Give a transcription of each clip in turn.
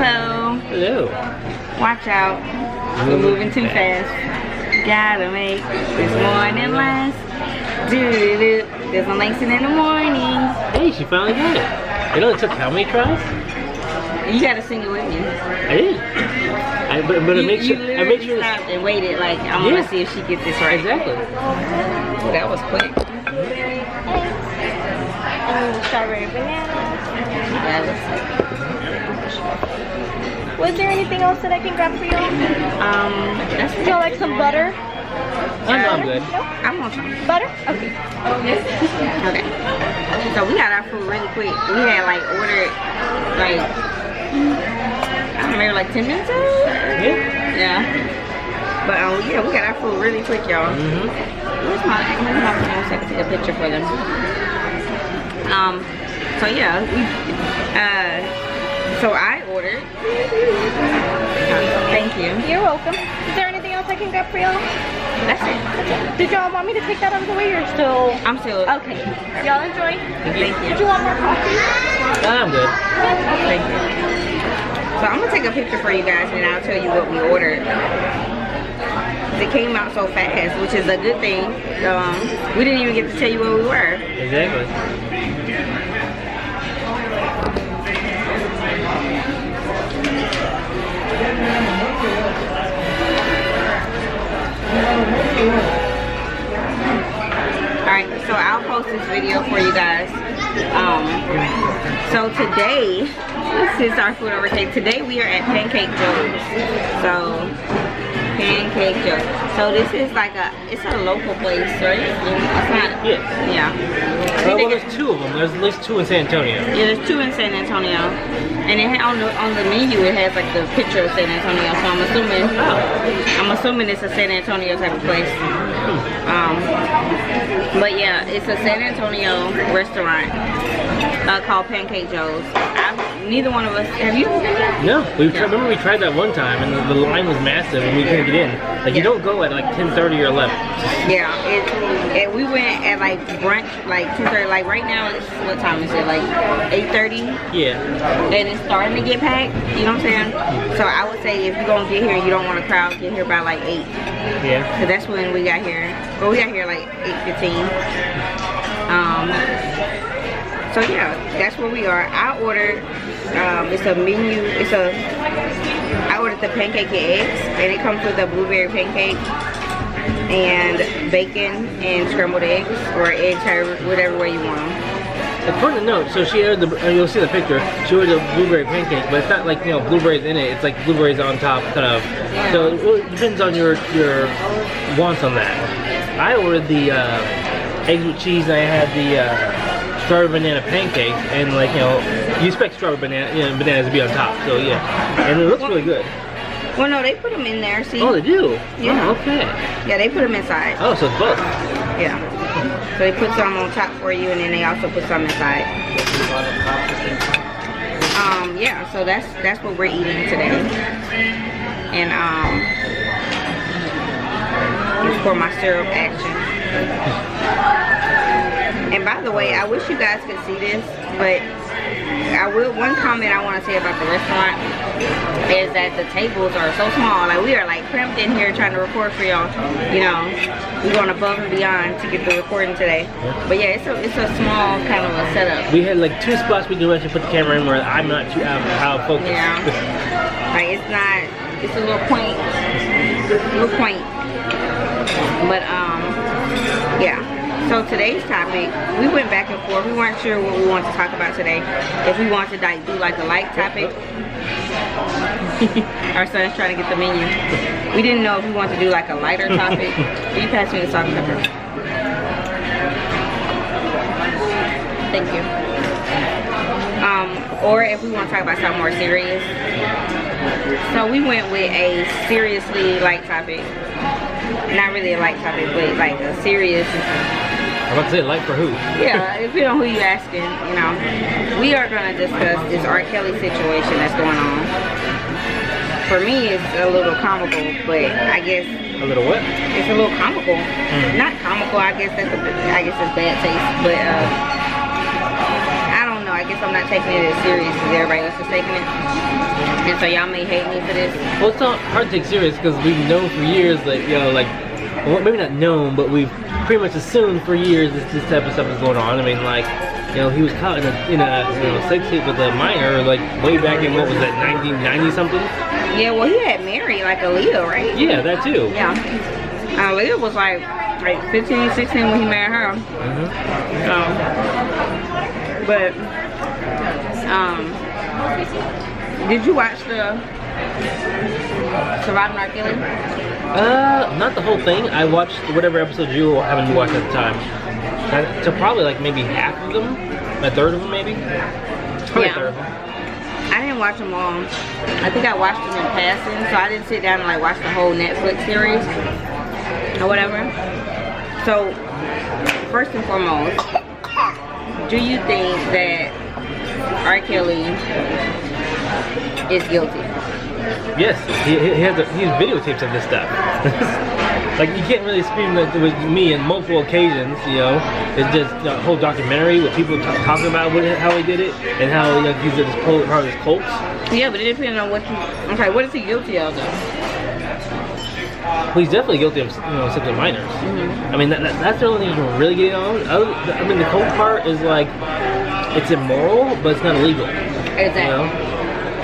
Hello. Hello. Watch out. We're moving too fast. Gotta make this morning last. Do-do-do. There's no Langston in the morning. Hey, she finally got it. It only took how many tries? You gotta sing it with me. I did. But I make sure. I make sure. Stopped and waited. Like I want to see if she gets this right. Exactly. Oh, that was quick. Blueberry eggs. And strawberry banana. That looks like. Was there anything else that I can grab for you? That's Would y'all like some butter? No, I'm good. No? I want some. Butter? Okay. Okay. So we got our food really quick. We had like ordered like I don't know, maybe like 10 minutes ago. Yeah. But yeah, we got our food really quick, y'all. Where's my phone so I can take a picture for them? So yeah, so I ordered. Thank you. You're welcome. Is there anything else I can grab for y'all? That's it. Did y'all want me to take that out of the way or still? I'm still. Okay. Y'all enjoy. Thank you. Did you want more coffee? I'm good. Thank you. So I'm gonna take a picture for you guys and I'll tell you what we ordered. It came out so fast, which is a good thing. We didn't even get to tell you where we were. Exactly. Alright, so I'll post this video for you guys. So today, this is our food overtake. Today we are at Pancake Joe's. So, Pancake Joe's. So this is like it's a local place, right? It's not, Yes. yeah. Well, there's two of them. There's at least two in San Antonio. Yeah, there's two in San Antonio. And it on the menu it has like the picture of San Antonio, so I'm assuming it's a San Antonio type of place. But yeah, it's a San Antonio restaurant called Pancake Joe's. Neither one of us have you? No, remember we tried that one time and the line was massive and we couldn't get in. Like you don't go at like 10:30 or 11. Yeah, we went at like brunch, like 10:30. Like right now, it's what time is it? Like 8:30. Yeah. And it's starting to get packed. You know what I'm saying? So I would say if you're gonna get here and you don't want a crowd, get here by like 8. Yeah. Cause that's when we got here. Well, we got here like 8:15. So yeah, that's where we are. I ordered. It's a menu. I ordered the pancake and eggs, and it comes with a blueberry pancake and bacon and scrambled eggs, or eggs, whatever way you want them. According to note, so she ordered you'll see the picture, she ordered a blueberry pancake, but it's not like, blueberries in it, it's like blueberries on top, kind of. Yeah. So it depends on your wants on that. I ordered the eggs with cheese, and I had the strawberry banana pancake, and you expect strawberry bananas to be on top, so yeah. And it looks really good. Well, no, they put them in there, see? Oh, they do? Yeah. Oh, okay. Yeah, they put them inside. Oh, so it's both. Yeah. So they put some on top for you, and then they also put some inside. Yeah, so that's what we're eating today. And it's for my syrup action. And by the way, I wish you guys could see this, but one comment I want to say about the restaurant is that the tables are so small. Like we are like cramped in here trying to record for y'all. We're going above and beyond to get the recording today. But yeah, it's a small kind of a setup. We had like 2 spots we could actually put the camera in where I'm not too out focused. Yeah. Like it's a little quaint. But yeah. So today's topic, we went back and forth. We weren't sure what we wanted to talk about today. If we wanted to do like a light topic. Our son's trying to get the menu. We didn't know if we wanted to do like a lighter topic. Will you pass me the salt and pepper? Thank you. Or if we want to talk about something more serious. So we went with a seriously light topic. Not really a light topic, but like a serious. I'm about to say light for who? Yeah, depending on who you're asking, We are going to discuss this R. Kelly situation that's going on. For me, it's a little comical, but I guess... A little what? It's a little comical. Not comical, I guess it's bad taste, but I don't know. I I guess I'm not taking it as serious as everybody else is taking it. And so y'all may hate me for this. Well, it's not hard to take serious because we've known for years that, you know, like, well, maybe not known, but we've pretty much assumed for years that this type of stuff is going on. I mean, like, you know, he was caught in a you know, sex tape with a minor, like, way back in, what was that, 1990 something? Yeah, well, he had married like Aaliyah, right? Yeah, that too. Yeah. Aaliyah was like 15, 16 when he married her. Did you watch the Surviving R. Kelly? Not the whole thing. I watched whatever episode you were having to watch at the time. So probably like maybe half of them, a third of them maybe. Probably a third of them. I didn't watch them all. I think I watched them in passing, so I didn't sit down and like watch the whole Netflix series or whatever. So, first and foremost, do you think that R. Kelly is guilty? Yes, he has videotapes of this stuff. Like, you can't really scream that it was me in multiple occasions, you know. It's just a whole documentary with people talking about how he did it and how, you know, he's just part of his cults. Yeah, but it depends on what you... Okay, what is he guilty of, though? Well, he's definitely guilty of, you know, sexual minors. I mean, that's the only thing you can really get on. I mean, the cult part is like, it's immoral, but it's not illegal. Exactly. You know?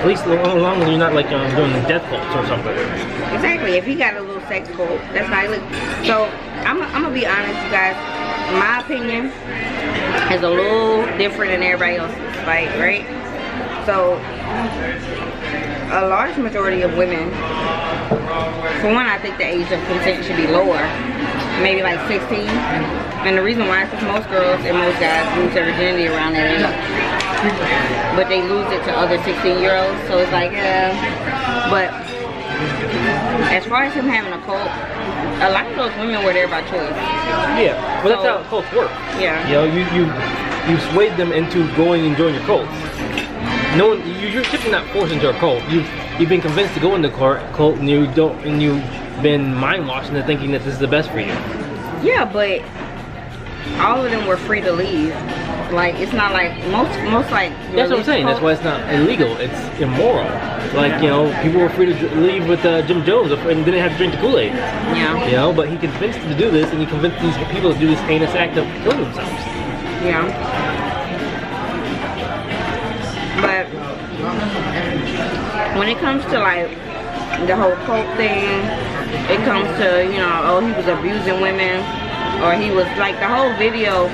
At least as long as you're not like doing death cults or something. Exactly. If he got a little sex cult, that's not illegal. So I'm gonna be honest, you guys. My opinion is a little different than everybody else's, like, right? So a large majority of women, for one, I think the age of consent should be lower, maybe like 16. And the reason why is because most girls and most guys lose their virginity around that age. But they lose it to other 16-year-olds, so it's like, but as far as him having a cult, a lot of those women were there by choice. Yeah, well, that's how cults work. Yeah. You know, you swayed them into going and joining your cults. No one, you're typically not forced into a cult. You've been convinced to go into a cult, and you've been mind washed into thinking that this is the best for you. Yeah, but all of them were free to leave. Like, it's not like most like. That's what I'm saying. That's why it's not illegal. It's immoral. Like, you know, people were free to leave with Jim Jones and didn't have to drink the Kool-Aid. Yeah. You know, but he convinced them to do this, and he convinced these people to do this heinous act of killing themselves. Yeah. But when it comes to like the whole cult thing, it comes to, you know, oh, he was abusing women. Or he was, like, the whole video,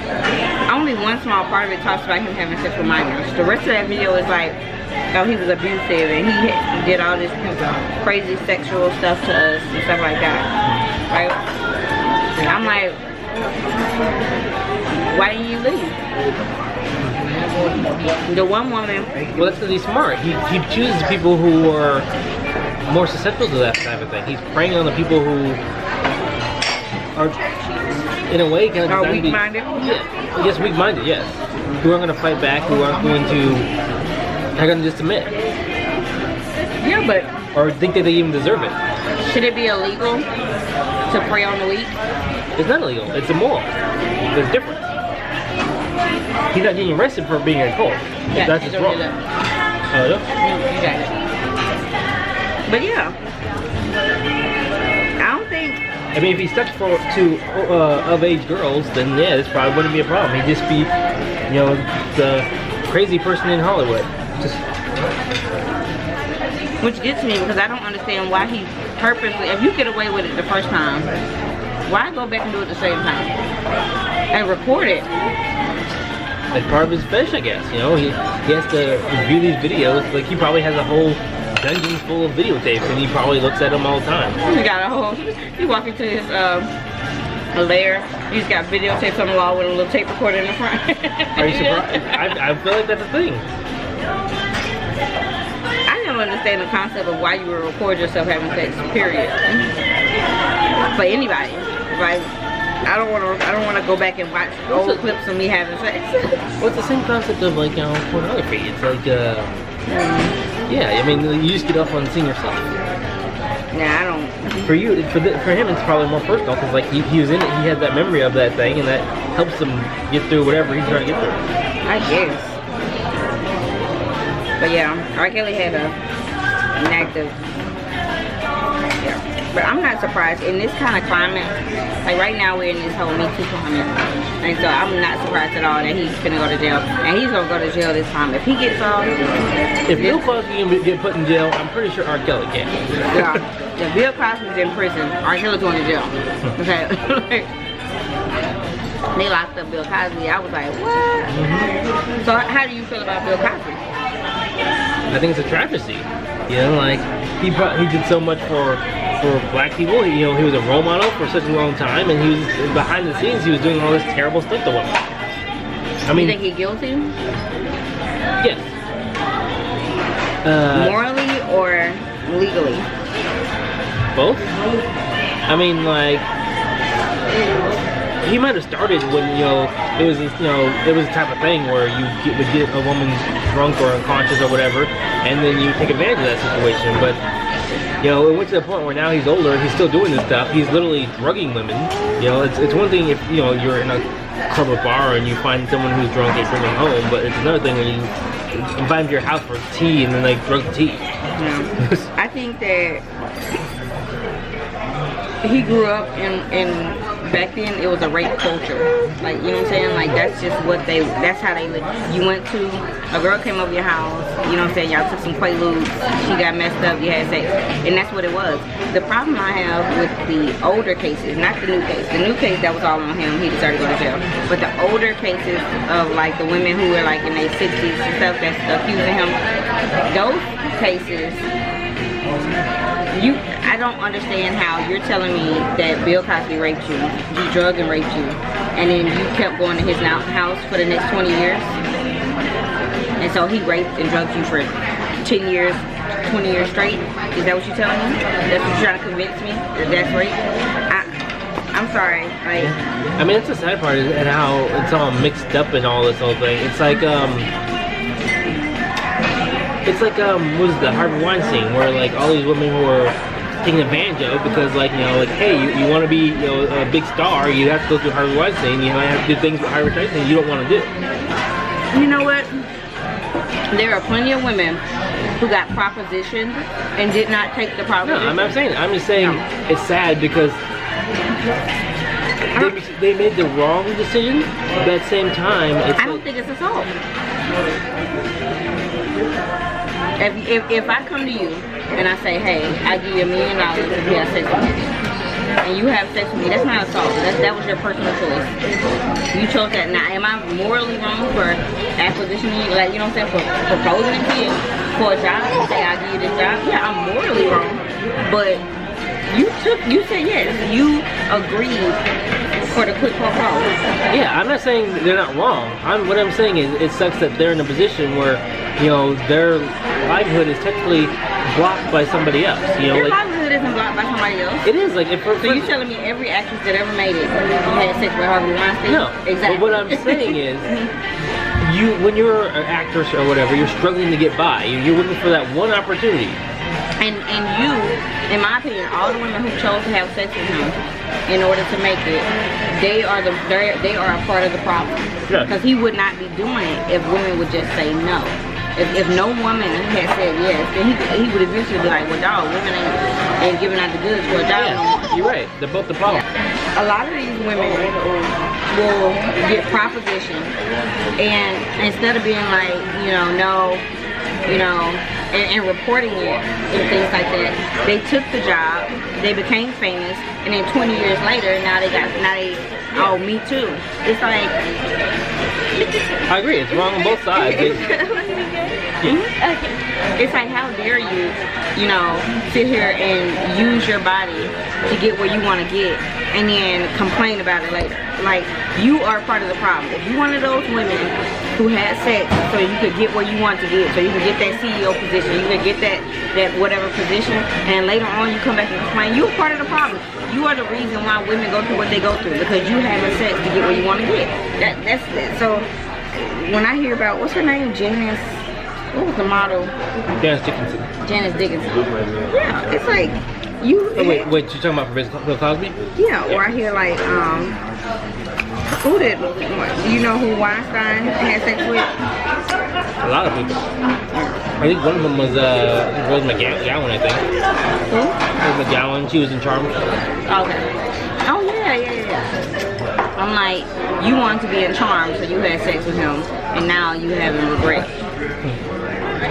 only one small part of it talks about him having sex with minors. The rest of that video is like, oh, he was abusive and he did all this crazy sexual stuff to us and stuff like that, right? I'm like, why didn't you leave? The one woman... Well, that's because he's smart. He chooses people who are more susceptible to that type of thing. He's preying on the people who are... in a way, kind of weak-minded? Yeah, yes, weak-minded, yes. Who aren't going to fight back, who aren't going to just submit. Yeah, but... Or think that they even deserve it. Should it be illegal to prey on the weak? It's not illegal, it's immoral. There's a difference. He's not getting arrested for being a cult. Yeah, that's just wrong. Oh, yeah? Exactly. But yeah. I don't think... I mean, if he stuck to of-age girls, then yeah, this probably wouldn't be a problem. He'd just be, you know, the crazy person in Hollywood. Which gets me, because I don't understand why he purposely, if you get away with it the first time, why go back and do it the second time? And record it. Like part of his fetish, I guess, you know? He has to review these videos, like he probably has a whole dungeon full of videotapes, and he probably looks at them all the time. He got a whole, you walk into his lair, he's got videotapes on the wall with a little tape recorder in the front. Are you surprised? I feel like that's a thing. I don't understand the concept of why you would record yourself having sex, period. For anybody. Like, I don't want to go back and watch old clips of me having sex. Well, it's the same concept of, like, you know, pornography. It's like, yeah, I mean, you just get off on seeing yourself. Yeah, I don't. For you, for him, it's probably more personal because, like, he was in it. He has that memory of that thing, and that helps him get through whatever he's trying to get through. I guess. But yeah, R. Kelly had an active. Yeah. But I'm not surprised in this kind of climate. Like right now, we're in this whole Me Too climate, and so I'm not surprised at all that he's gonna go to jail. And he's gonna go to jail this time. If he gets off, If Bill Cosby can get put in jail, I'm pretty sure R. Kelly can. yeah, if Bill Cosby's in prison, R. Kelly's going to jail. Okay. They locked up Bill Cosby. I was like, what? So how do you feel about Bill Cosby? I think it's a tragedy. You know, like he did so much for black people. He was a role model for such a long time, and he was behind the scenes. He was doing all this terrible stuff to women. I mean, You think he's guilty? yes. Morally or legally? Both. I mean, like he might have started when it was the type of thing where you would get a woman drunk or unconscious or whatever, and then you take advantage of that situation. But it went to the point where now he's older, he's still doing this stuff. He's literally drugging women. It's one thing if you're in a club or bar and you find someone who's drunk and bring them home, but it's another thing when you invite them to your house for tea and then like drug the tea. Yeah. I think that he grew up in back then it was a rape culture. Like, you know what I'm saying? Like that's just that's how they lived. You went to, a girl came over your house, you know what I'm saying? Y'all took some Quaaludes, she got messed up, you had sex. And that's what it was. The problem I have with the older cases, not the new case. The new case, that was all on him, he deserved to go to jail. But the older cases of like the women who were like in their 60s and stuff that's accusing him, those cases, I don't understand how you're telling me that Bill Cosby raped you, he drugged and raped you, and then you kept going to his house for the next 20 years. And so he raped and drugged you for 10 years, 20 years straight. Is that what you're telling me? That's what you're trying to convince me that that's rape? I'm sorry. Like, I mean, that's the sad part, is and how it's all mixed up in all this whole thing. It's like what is the Harvey Weinstein, where like all these women who are taken advantage of because like hey, you want to be a big star, you have to go through Harvey Weinstein, you have to do things with Harvey Weinstein you don't want to do. You know what? There are plenty of women who got propositioned and did not take the proposition. No, I'm just saying it's sad because they made the wrong decision, but at the same time it's I don't think it's assault. If I come to you and I say, hey, I give you $1 million if you have sex with me, and you have sex with me, that's not assault. That was your personal choice. You chose that. Now, am I morally wrong for acquisitioning you? Like, you know what I'm saying? For proposing to you for a job and say, I'll give you this job? Yeah, I'm morally wrong. But you said yes. You agreed for the quid pro quo. Yeah, I'm not saying they're not wrong. What I'm saying is it sucks that they're in a position where their livelihood is technically blocked by somebody else. Their livelihood isn't blocked by somebody else. It is like So you telling me every actress that ever made it had sex with Harvey Weinstein? No. Exactly. But what I'm saying is, when you're an actress or whatever, you're struggling to get by. You're looking for that one opportunity. And you, in my opinion, all the women who chose to have sex with him in order to make it, they are a part of the problem. Yeah. Because he would not be doing it if women would just say no. If no woman had said yes, then he would eventually be like, well, dog, women ain't giving out the goods for a job. Yeah, you're right. They're both the problem. A lot of these women will get propositioned, and instead of being like, no, and reporting it and things like that, they took the job, they became famous, and then 20 years later, now they Me Too. It's like, I agree. It's wrong on both sides. It's like, how dare you, sit here and use your body to get where you want to get and then complain about it later. Like, you are part of the problem. If you're one of those women who had sex so you could get where you want to get, so you could get that CEO position, you could get that whatever position, and later on you come back and complain, you're part of the problem. You are the reason why women go through what they go through, because you having sex to get where you want to get. That's it. So when I hear about, what's her name, Janice, what was the model? Janice Dickinson. Janice Dickinson. Yeah, it's like you. Oh, wait, you're talking about Bill Cosby? Yeah, or I hear like, do you know who Weinstein had sex with? A lot of people. I think one of them was Rose McGowan, I think. Who? Rose McGowan, she was in Charmed. Okay. Oh yeah. I'm like, you wanted to be in Charm, so you had sex with him, and now you having regret.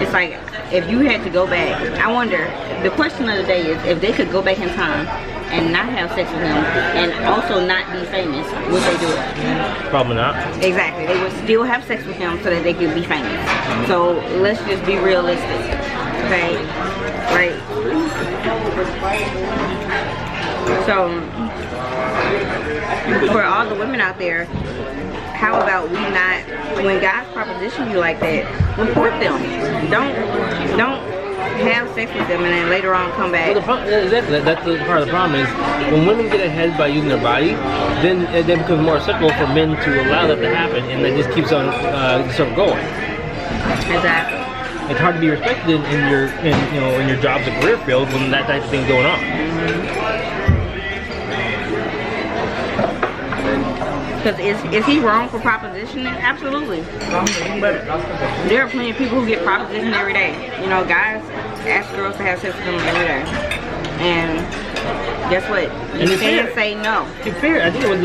It's like, if you had to go back, I wonder, the question of the day is, if they could go back in time and not have sex with him, and also not be famous, would they do it? Probably not. Exactly, they would still have sex with him so that they could be famous. So let's just be realistic, okay? Right? So, for all the women out there, how about we not, when guys proposition you like that, report them. Don't have sex with them and then later on come back. Well, the problem, exactly, that's the part of the problem is when women get ahead by using their body, then it becomes more acceptable for men to allow that to happen, and it just keeps on sort of going. Exactly. It's hard to be respected in your jobs and career field when that type of thing's going on. Because is he wrong for propositioning? Absolutely. But there are plenty of people who get propositioned every day. You know, guys ask girls to have sex with them every day. And guess what? You can't say no. To be fair, I think it was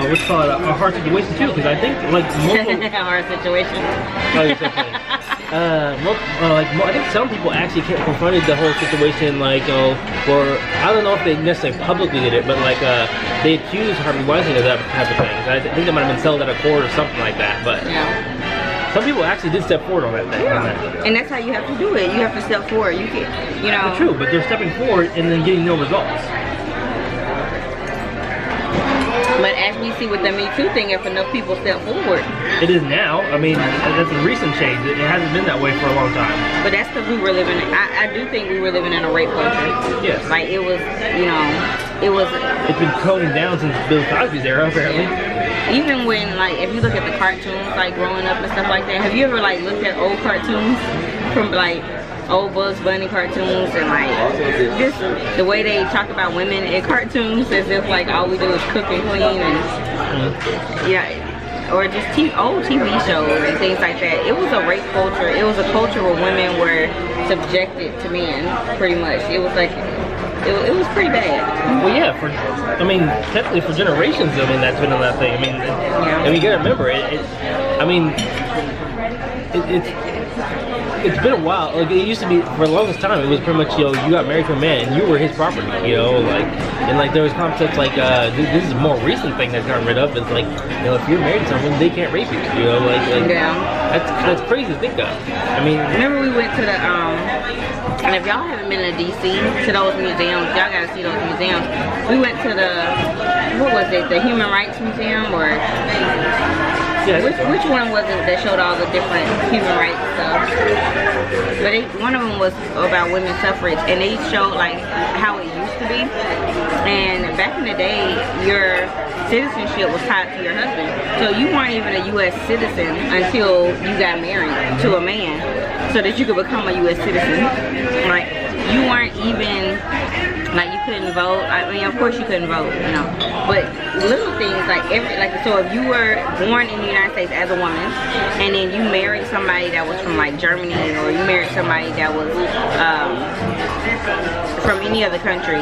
what's called a hard situation too, because I think like multiple hard situation. I think some people actually confronted the whole situation, like, or I don't know if they necessarily publicly did it, but like they accused Harvey Weinstein of that type of thing. I think they might have been settled at a court or something like that. But some people actually did step forward on that thing. Yeah. And that's how you have to do it. You have to step forward. You can, you know. But true, but they're stepping forward and then getting no results. But as we see with the Me Too thing, if enough people step forward. It is now. I mean, that's a recent change. It hasn't been that way for a long time. But that's because we were living, I do think we were living in a rape culture. Yes. Like it was, you know, it was. It's been toning down since Bill Cosby's era, apparently. Even when, like, if you look at the cartoons, like growing up and stuff like that, have you ever like looked at old cartoons from like old Bugs Bunny cartoons and like just the way they talk about women in cartoons as if like all we do is cook and clean and or just old TV shows and things like that. It was a rape culture. It was a culture where women were subjected to men, pretty much. It was like, it was pretty bad. Well, yeah, technically for generations, I mean, that's been that thing. I mean, you gotta remember, it's been a while. Like, it used to be, for the longest time, it was pretty much, you got married to a man and you were his property, and there was concepts like, this is a more recent thing that's gotten rid of, is like, if you're married to someone, they can't rape you, that's crazy to think of. I mean, remember we went to the, and if y'all haven't been to DC, to those museums, y'all gotta see those museums. We went to the Human Rights Museum, or which one was it that showed all the different human rights stuff? But one of them was about women's suffrage, and they showed like how it used to be. And back in the day, your citizenship was tied to your husband, so you weren't even a U.S. citizen until you got married to a man, so that you could become a U.S. citizen. Like, you weren't even, like, you couldn't vote. I mean, of course you couldn't vote, but little things so if you were born in the United States as a woman and then you married somebody that was from like Germany, or you married somebody that was from any other country,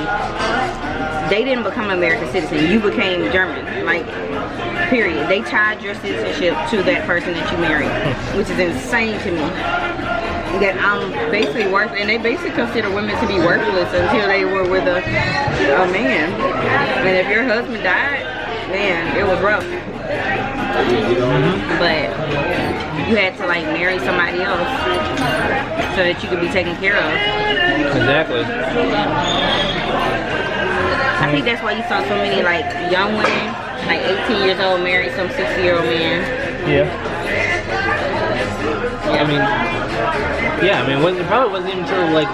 they didn't become an American citizen. You became German, like, period. They tied your citizenship to that person that you married, which is insane to me. That I'm basically worthless, and they basically consider women to be worthless until they were with a man. And if your husband died, man, it was rough. But you had to like marry somebody else so that you could be taken care of. Exactly. I think that's why you saw so many like young women, like 18 years old, marry some 60-year-old man. Yeah. It probably wasn't even until like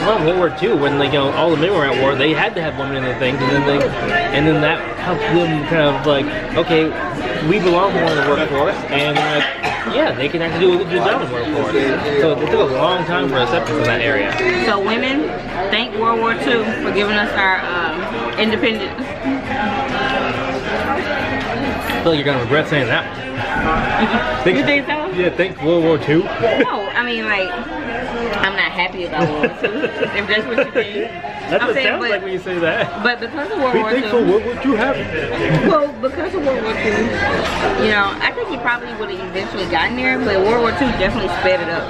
around World War II when all the men were at war, they had to have women in the things, and then that helped them kind of like, okay, we belong more in the workforce, and they can actually do a good job in the workforce. So it took a long time for acceptance in that area. So women, thank World War II for giving us our independence. I feel like you're gonna regret saying that. You think so? Yeah, thank World War II. No, I mean, like, I'm not happy about World War II, if that's what you think. That's I'm what it saying, sounds like when you say that. But because of World We War think II, so, what would you have? well, because of World War II, you know, I think he probably would have eventually gotten there, but World War II definitely sped it up.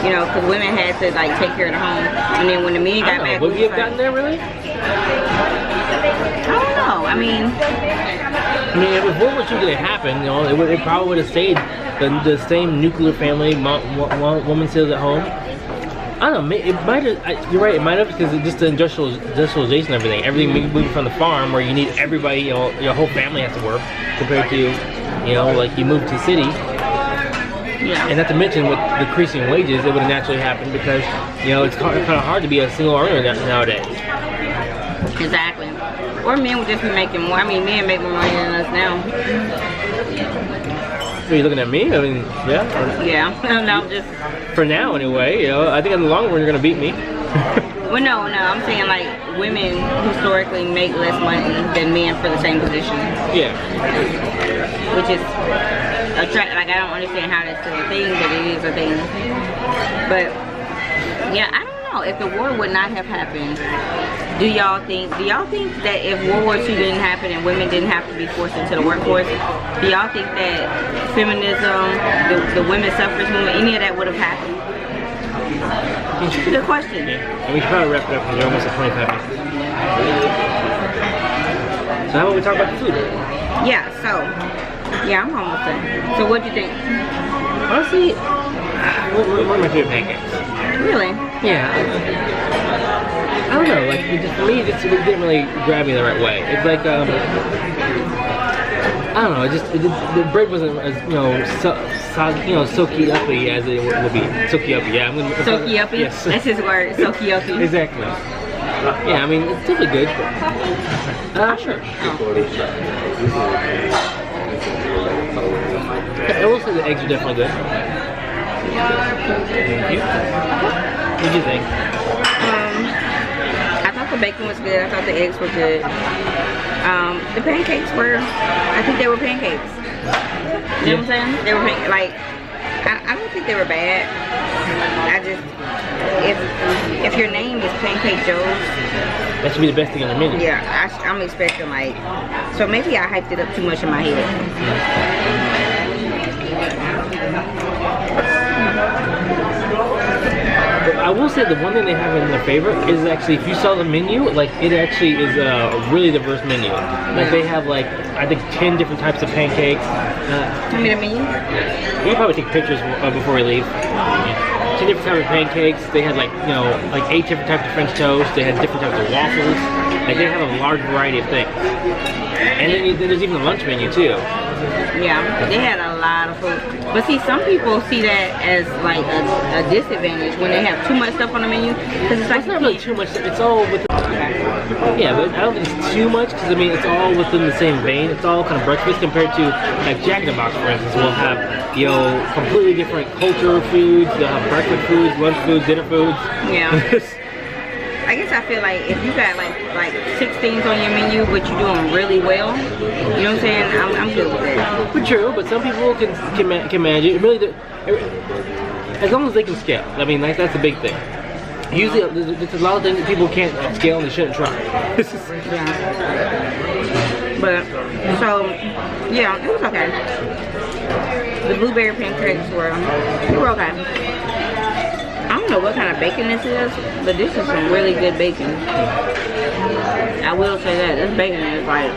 You know, because women had to like take care of the home, and then when the men got back, Would we have gotten there really? I don't know. I mean, if World War II didn't happen, you know, it probably would have stayed the same nuclear family, woman stays at home. I don't know, it might have, you're right, it might have, because it's just the industrialization of everything moving from the farm where you need everybody, you know, your whole family has to work, compared to, you know, like you move to the city. yeah. And not to mention with decreasing wages, it would have naturally happened because, you know, it's kind of hard to be a single earner nowadays. Exactly. Or men would just be making more. I mean, men make more money than us now. Are you looking at me? I mean, yeah. Yeah. No, just. For now, anyway. You know, I think in the long run you're gonna beat me. Well, no. I'm saying like women historically make less money than men for the same position. Yeah. Which is like I don't understand how that's still a thing, but it is a thing. But yeah, I don't know if the war would not have happened. Do y'all think that if World War II didn't happen and women didn't have to be forced into the workforce, do y'all think that feminism, the women's suffrage movement, any of that would have happened? Good question. Yeah. And we should probably wrap it up because we're almost at 25 minutes. So how about we talk about the food? Yeah, I'm almost done. So what do you think? Honestly, one of my favorite pancakes. Really? Yeah. I don't know, like, for me, it didn't really grab me the right way. It's like, I don't know, the bread wasn't as, you know, soaky uppy as it would be. Soaky uppy, yeah. Soaky uppy? Yes. That's his word, soaky uppy. Exactly. Yeah, I mean, it's definitely good. Sure. I will say the eggs are definitely good. Thank you. What do you think? I thought the bacon was good. I thought the eggs were good. The pancakes were, I think they were pancakes. You know what I'm saying? They were like, I don't think they were bad. I just, if your name is Pancake Joe's, that should be the best thing on the menu. Yeah, I'm expecting like, so maybe I hyped it up too much in my head. I will say the one thing they have in their favor is actually, if you saw the menu, like it actually is a really diverse menu. Like they have like, I think 10 different types of pancakes. Tell me the menu. We can probably take pictures before we leave. 10 different types of pancakes. They had like, you know, like 8 different types of French toast. They had different types of waffles. Like they have a large variety of things. And then there's even a lunch menu too. Yeah, they had a lot of food. But see, some people see that as like a disadvantage when they have too much stuff on the menu. Because it's like, it's not really too much. It's all within. Yeah, but I don't think it's too much because I mean it's all within the same vein. It's all kind of breakfast compared to like Jack in the Box, for instance. We'll have, you know, completely different culture foods. They'll have breakfast foods, lunch foods, dinner foods. Yeah. I guess I feel like if you got like 6 things on your menu, but you're doing really well, you know what I'm saying? I'm good with that. But true, but some people can manage it. Really, as long as they can scale. I mean, that's the big thing. Usually, there's a lot of things that people can't scale and they shouldn't try. Yeah. But so yeah, it was okay. The blueberry pancakes were okay. I don't know what kind of bacon this is, but this is some really good bacon. I will say that this bacon is like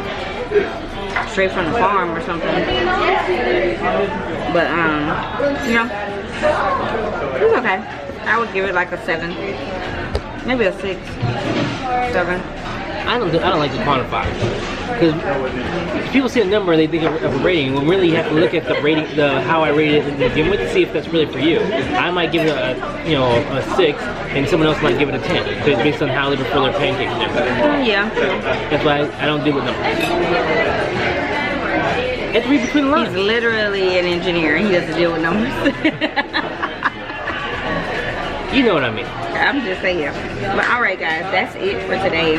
straight from the farm or something. But you know, it was okay. I would give it like a 7, maybe a 6, 7. I don't like to quantify because if people see a number they think of a rating. When really you have to look at the rating, how I rated it to begin with, to see if that's really for you. I might give it a 6, and someone else might give it a 10, because based on how they prefer their pancakes and everything. Yeah. That's why I don't deal with numbers. You have to read between the lines. He's literally an engineer. He doesn't deal with numbers. You know what I mean. I'm just saying. But alright guys, that's it for today.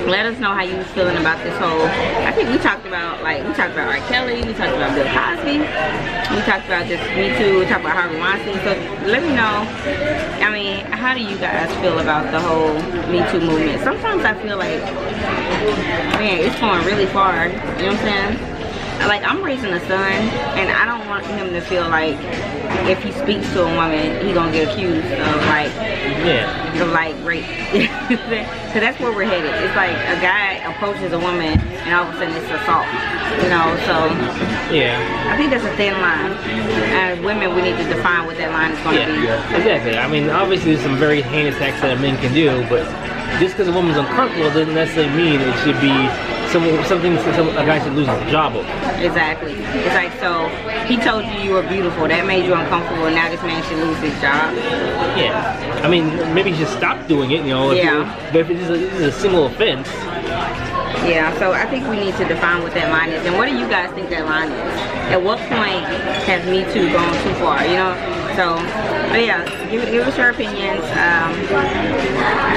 let us know how you was feeling about this whole. I think we talked about R. Kelly, we talked about Bill Cosby, we talked about just Me Too, we talked about Harvey Weinstein. So let me know. I mean, how do you guys feel about the whole Me Too movement? Sometimes I feel like, man, it's going really far. You know what I'm saying? Like, I'm raising a son, and I don't want him to feel like if he speaks to a woman, he gonna get accused of like, rape. So that's where we're headed. It's like a guy approaches a woman, and all of a sudden it's assault. You know, so I think that's a thin line. As women, we need to define what that line is going to be. Exactly. I mean, obviously, there's some very heinous acts that men can do, but just because a woman's uncomfortable doesn't necessarily mean it should be something a guy should lose his job over. Exactly. It's like, so he told you were beautiful, that made you uncomfortable, and now this man should lose his job. Yeah. I mean, maybe he should stop doing it, you know, if this is a single offense. Yeah, so I think we need to define what that line is. And what do you guys think that line is? At what point has Me Too gone too far, you know? So, but yeah, give us your opinions.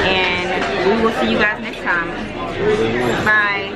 And we will see you guys next time. Bye.